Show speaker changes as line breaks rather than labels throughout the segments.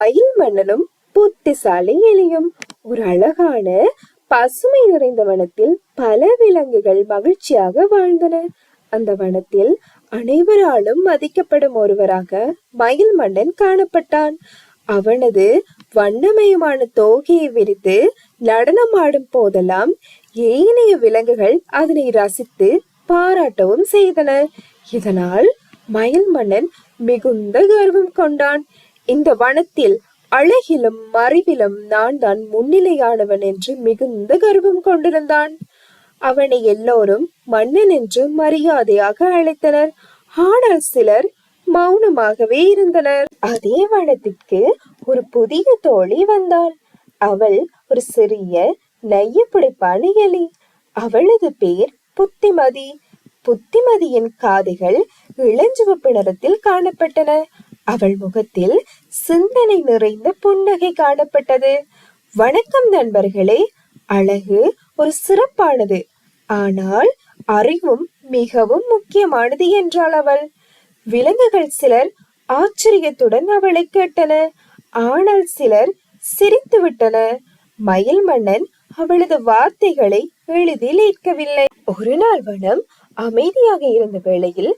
மயில் மன்னனும் புத்திசாலி எலியும். ஒரு அழகான பசுமை நிறைந்த வனத்தில் பல விலங்குகள் மகிழ்ச்சியாக வாழ்ந்தன. அந்த வனத்தில் அனைவராலும் மதிக்கப்படும் ஒருவராக மயில் மன்னன் காணப்பட்டான். அவனது வண்ணமயமான தோகையை விரித்து நடனமாடும் போதெல்லாம் ஏனைய விலங்குகள் அதனை ரசித்து பாராட்டவும் செய்தன. இதனால் மயில் மன்னன் மிகுந்த கர்வம் கொண்டான். இந்த வனத்தில் அழகிலும் அறிவிலும் நான் தான் முன்னிலையானவன் என்று மிகுந்த கர்வம் கொண்டிருந்தான். அவனை எல்லோரும் மன்னன் என்று மரியாதையாக அழைத்தனர். ஆனால் சிலர் மௌனமாகவே இருந்தனர். அதே வனத்திற்கு ஒரு புதிய தோழி வந்தாள். அவள் ஒரு சிறிய நைய பிடிப்பான எலி. அவளது பேர் புத்திமதி. புத்திமதியின் காதுகள் இளஞ்சிவப்பு நிறத்தில் காணப்பட்டன. அவள் முகத்தில் சிந்தனை நிறைந்த புன்னகை காணப்பட்டது. வணக்கம் நண்பர்களே, அழகு ஒரு சிறப்பானது, ஆனால் அறிவும் மிகவும் முக்கியமானது என்றாள் அவள். விலங்குகள் சிலர் ஆச்சரியத்துடன் அவளை கேட்டன, ஆனால் சிலர் சிரித்து விட்டன. மயில் மன்னன் அவளது வார்த்தைகளை எளிதில் ஏற்கவில்லை. ஒரு நாள் வனம் அமைதியாக இருந்த வேளையில்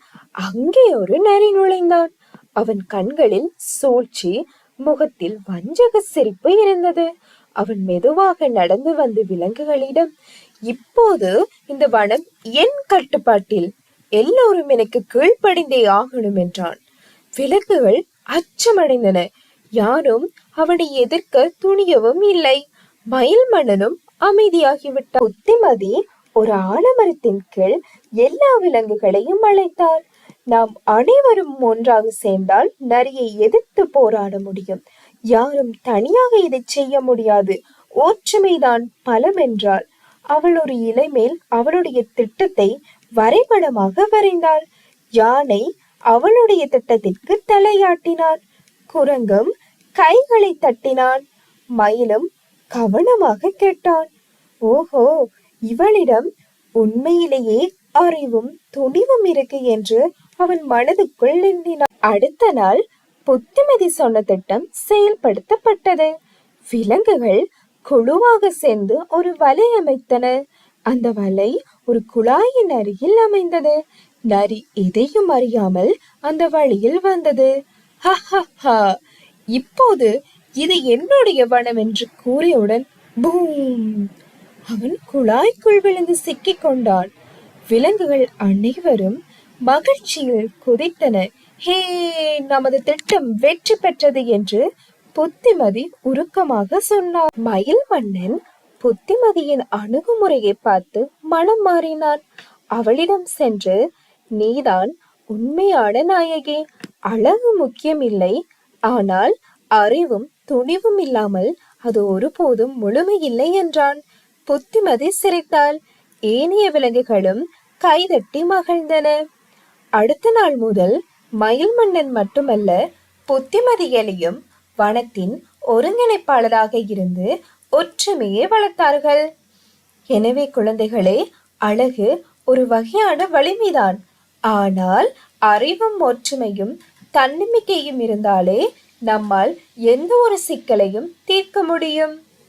அங்கே ஒரு நரி நுழைந்தான். அவன் கண்களில் சூழ்ச்சி, முகத்தில் வஞ்சக சிரிப்பு இருந்தது. அவன் மெதுவாக நடந்து வந்து விலங்குகளிடம், இப்போது இந்த வனம் என் கட்டுப்பாட்டில், எல்லோரும் எனக்கு கீழ்ப்படிந்தே ஆகணும் என்றான். விலங்குகள் அச்சமடைந்தன. யாரும் அவனை எதிர்க்க துணியவும் இல்லை. மயில் மன்னனும் அமைதியாகிவிட்டார். புத்திமதி ஒரு ஆலமரத்தின் கீழ் எல்லா விலங்குகளையும் அழைத்தார். நாம் அனைவரும் ஒன்றாக சேர்ந்தால் நரியை எதிர்த்து போராட முடியும். யாரும் தனியாக இதை செய்ய முடியாது. ஒற்றுமைதான் பலம் என்றாள். அவள் ஒரு இலை மேல் அவளுடைய திட்டத்தை வரைபடமாக வரைந்தாள். யானை அவளுடைய திட்டத்திற்கு தலையாட்டினான். குரங்கும் கைகளை தட்டினான். மயிலும் கவனமாக கேட்டான். ஓஹோ, இவளிடம் உண்மையிலேயே அறிவும் துணிவும் இருக்கு என்று அவன் மனதுக்குள் எண்ணினான். அடுத்த நாள் புத்திமதி சொன்ன திட்டம் செயல்படுத்தப்பட்டது. விலங்குகள் குழுவாக சேர்ந்து ஒரு வலை அமைத்தன. அந்த வலை ஒரு குழாயின் அருகில் அமைந்தது. நரி எதையும் அறியாமல் அந்த வழியில் வந்தது. இப்போது இது என்னுடைய வனம் என்று கூறியவுடன் பூம், அவன் குழாய்க்குள் விழுந்து சிக்கிக் கொண்டான். விலங்குகள் அனைவரும் மகிழ்ச்சியில் குதித்தன. ஹே, நமது திட்டம் வெற்றி பெற்றது என்று புத்திமதி உருக்கமாக சொன்னார். மயில் மன்னன் புத்திமதியின் அணுகுமுறையை பார்த்து மனம் மாறினான். அவளிடம் சென்று, நீதான் உண்மையான நாயகி. அழகு முக்கியம் இல்லை, ஆனால் அறிவும் துணிவும் இல்லாமல் அது ஒருபோதும் முழுமையில்லை என்றான். புத்திமதி சிரித்தாள். ஏனைய விலங்குகளும் கைதட்டி மகிழ்ந்தன. அடுத்த நாள் முதல் மயில் மன்னன் மட்டுமல்ல, புத்திமதி எலியும் வனத்தின் ஒருங்கிணைப்பாளராக இருந்து ஒற்றுமையை வளர்த்தார்கள். எனவே குழந்தைகளே, அழகு ஒரு வகையான வலிமைதான். ஆனால் அறிவும் ஒற்றுமையும் தன்னம்பிக்கையும் இருந்தாலே நம்மால் எந்த ஒரு சிக்கலையும் தீர்க்க முடியும்.